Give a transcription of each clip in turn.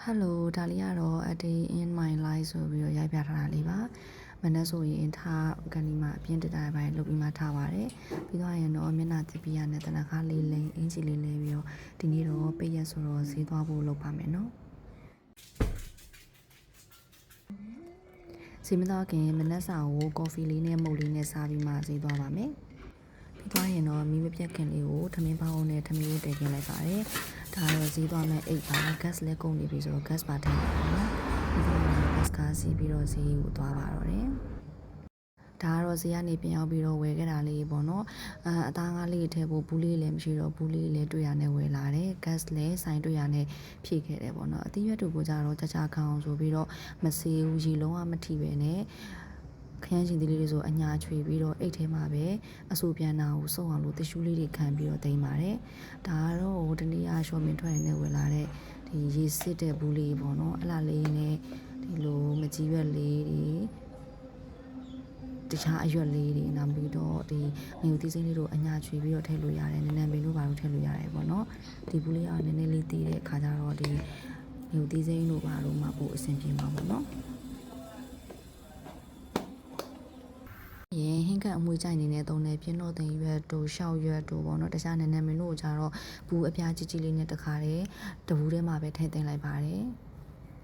Hello ဒါလေးကတော့ A Day in My Life ဆိုပြီးတော့ရိုက်ပြထားတာလေးပါမနေ့ဆိုရင်ထားကနေမှအပြင်းတတိုင်းပိုင်းလုပ်ပြီးမှထားပါတယ်ပြီးတော့ရင်တော့မျက်နှာတစ်ပြရနဲ့တနခါလေးလိမ့်အင်ဂျီလေးလဲပြီးတော့ဒီနေ့တော့ပိတ်ရက်ဆိုတော့ဈေးသွားဖို့လုပ်ပါမယ်နော်ဈေးမသွားခင်မနေ့စာကိုကော်ဖီလေးနဲ့မုတ်လေးနဲ့စားပြီးမှဈေးသွားပါမယ်ပြီးသွားရင်တော့မီးမပြတ်ခင်လေးကိုထမင်းပေါင်းနဲ့ထမင်းလေးတည်ခင်းလိုက်ပါတယ်ဒါတော့ဈေးသွားမယ်အိတ်ပါ gas လဲကုန်နေပြီဆိုတော့ gas ပါထည့်လိုက်ပါနော်ပြီးတော့ gas ကားစီးပြီးတော့ဈေးကိုသွားပါတော့တယ်ဒါကတော့ဈေးကနေပြန်ရောက်ပြီးတော့ဝယ်ခဲ့တာလေးပေါ့နော်အသားငါးလေးထည့်ဖို့ဘူးလေးလည်းမရှိတော့ဘူးလေးလည်းတွေ့ရနဲ့ဝယ်လာတယ် gas လည်းဆိုင်တွေ့ရနဲ့ဖြည့်ခဲ့တယ်ပေါ့နော်အသီးရွက်တို့ကြတော့ကြခံအောင်ဆိုပြီးတော့မစေးဘူးရေလုံးဝမထိပဲနဲ့ခရမ်းရှင်သီးလေးတွေဆိုအညာချွေပြီးတော့အိတ်ထဲမှာပဲအဆူပြန်တာကိုစုပ်အောင်လို့တ िश ူးလေးတွေခံပြီးတော့တိမ်ပါတယ်ဒါကတော့တနေ့အားရှော့မင်ထွက်နေဝယ်လာတဲ့ဒီရေစစ်တဲ့ဘူးလေးပေါ့နော်အလားလေးနဲ့ဒီလိုမကြီးရွက်လေးတွေတခြားအရွက်လေးတွေနောက်ပြီးတော့ဒီငရုတ်သီးစိမ်းလေးတို့အညာချွေပြီးတော့ထည့်လို့ရတယ်နည်းနည်းပင်တို့ဘာလို့ထည့်လို့ရတယ်ပေါ့နော်ဒီဘူးလေးကနည်းနည်းလေးတည်တဲ့အခါကျတော့ဒီငရုတ်သီးစိမ်းတို့ဘာလို့မှပို့အဆင်ပြေမှာပေါ့နော်ဟင်းကအမွေကြိုက်နေတဲ့သုံးတဲ့ပြင်းတော့တင်ရွက်တို့ရှောက်ရွက်တို့ပေါ့နော်တခြားနည်းနည်းမင်းတို့ကြတော့ဘူးအပြားကြီးကြီးလေးနဲ့တခါတည်းတဘူးထဲမှာပဲထည့်သိမ်းလိုက်ပါတယ်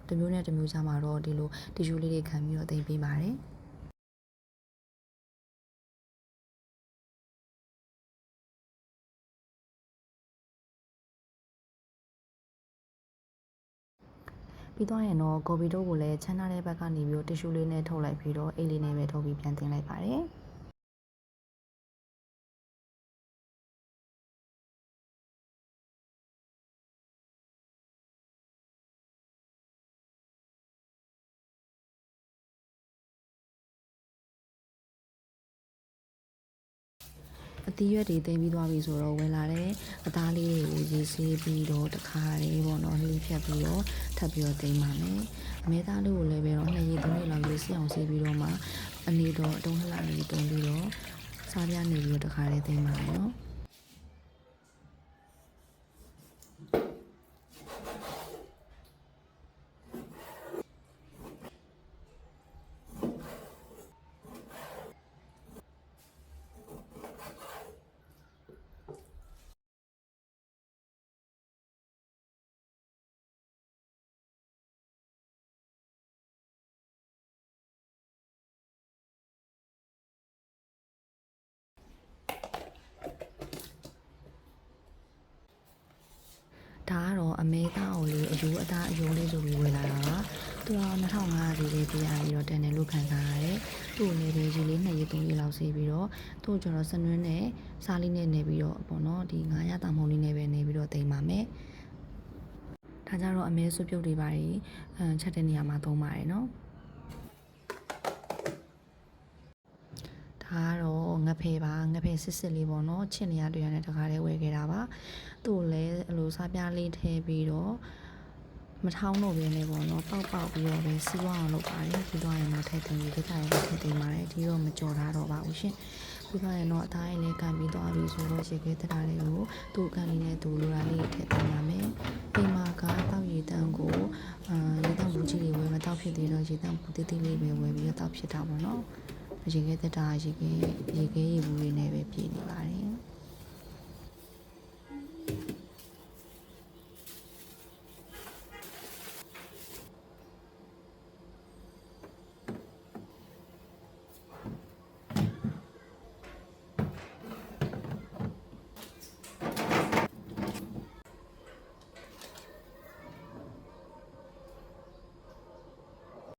တမျိုးနဲ့တမျိုးကြမှာတော့ဒီလိုတီရှူးလေးတွေခံပြီးတော့သိမ်းပေးပါတယ်ပြီးတော့ရင်တော့ကော်ပီတို့ကိုလည်းချမ်းသာတဲ့ဘက်ကနေပြီးတော့တီရှူးလေးနဲ့ထုတ်လိုက်ပြီးတော့အိတ်လေးနဲ့ပဲထုတ်ပြီးပြန်သိမ်းလိုက်ပါတယ်အသီးရွက်တွေသိမ်းပြီးသွားပြီဆိုတော့ဝင်လာတဲ့အသားလေးတွေကိုရေးဆေးပြီးတော့တခါလေးပေါ့နော်လှီးဖြတ်ပြီးတော့ထပ်ပြီးတော့သိမ်းပါမယ်အမဲသားလေးကိုလည်းပဲတော့2ရက်3ရက်လောက်ရေးဆေးအောင်ဆေးပြီးတော့မှအနေတော့အတုံးလှလှလေးတုံးပြီးတော့စားပြနေပြီးတော့တခါလေးသိမ်းပါမယ်နော်ဒါကတော့အမဲသားကိုလေအယိုးအသားအယိုးလေးဆိုပြီးဝယ်လာတာပါသူက2500လေးပေးရပြီးတော့တန်တယ်လို့ခံစားရတယ်သူ့ကိုလည်းပဲရေလေး2ရက်3ရက်လောက်ဆေးပြီးတော့သူ့ကျတော့စနွင်းနဲ့စားလေးနဲ့နေပြီးတော့ပေါ့နော်ဒီ900တာမုံလေးနဲ့ပဲနေပြီးတော့တိမ်ပါမယ်ဒါကြတော့အမဲဆွပြုတ်တွေပါချက်တဲ့နေရာမှာသုံးပါတယ်နော်ဒါကတော့ငဖယ်ပါငဖယ်စစ်လေးပေါ့နော်ချစ်နေရတွေ့ရတဲ့တခါတည်းဝယ်ခဲ့တာပါသူ့ကိုလည်းအလိုစားပြားလေးထည့်ပြီးတော့မထောင်းတော့ဘဲနဲ့ပေါ့နော်ပေါက်ပြီးတော့ပဲစီးပွားအောင်လုပ်ပါတယ်ပြီးတော့ရင်တော့ထည့်သွင်းပြီးကြိုက်ရထည့်သွင်းပါတယ်ဒီတော့မကြော်ထားတော့ပါဘူးရှင်ပြီးတော့ရင်တော့အသားရည်လေးကန်ပြီးသွားပြီဆိုတော့ရေခဲတက်တာလေးကိုသူ့ကန်လေးနဲ့သူလိုတာလေးထည့်သွင်းပါမယ်အိမ်မှာကတောက်ရည်တန်းကိုရေတန်းဘူးကြီးလေးဝယ်မတောက်ဖြစ်သေးတော့ရေတန်းဘူးသေးသေးလေးပဲဝယ်ပြီးတော့တောက်ဖြစ်တာပေါ့နော်ရေခဲတက်တာရေခဲရေဘူးလေးနဲ့ပဲပြည့်နေပါတယ်